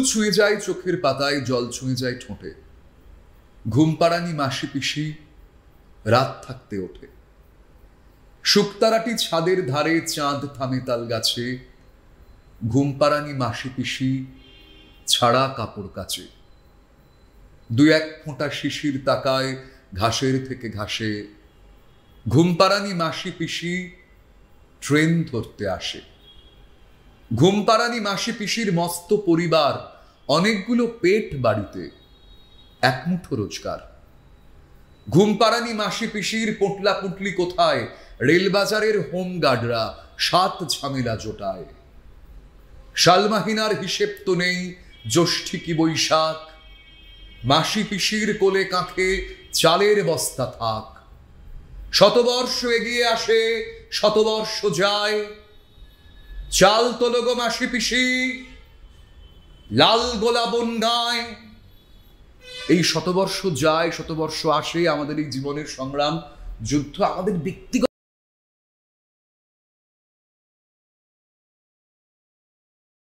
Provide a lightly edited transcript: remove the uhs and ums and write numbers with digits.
ছুঁয়ে যায় চোখের পাতায়, জল ছুঁয়ে যায় ঠোঁটে। ঘুমপাড়ানি মাসি পিসি রাত থাকতে ওঠে। শুকতারাটি ছাদের ধারে, চাঁদ থামে তাল গাছে। ঘুমপাড়ানি মাসি পিসি ছাড়া কাপড় কাচে। দু এক ফোঁটা শিশির তাকায় ঘাসের থেকে ঘাসে। ঘুমপাড়ানি মাসি পিসি ট্রেন ধরতে আসে। ঘুমপাড়ানি মাসি পিসির মস্ত পরিবার, অনেকগুলো পেট বাড়িতে, এক মুঠো রোজগার। ঘুমপাড়ানি মাসি পিসির পোটলা পুটলি কোথায়, রেলবাজারের হোমগার্ডরা 7 ঝামেলা জোটায়। শালমাহিনার হিসেব তো নেই, জ্যৈষ্ঠী কি বৈশাখ। মাসি পিসির কোলে কাঁখে চালের বস্তা থাক। শতবর্ষ এগিয়ে আসে, শতবর্ষ যায়। চাল তোলো গো মাসি পিসি, লাল গোলা বন্যায়। এই শতবর্ষ যায়, শতবর্ষ আসে, আমাদের এই জীবনের সংগ্রাম, যুদ্ধ, আমাদের ব্যক্তিগত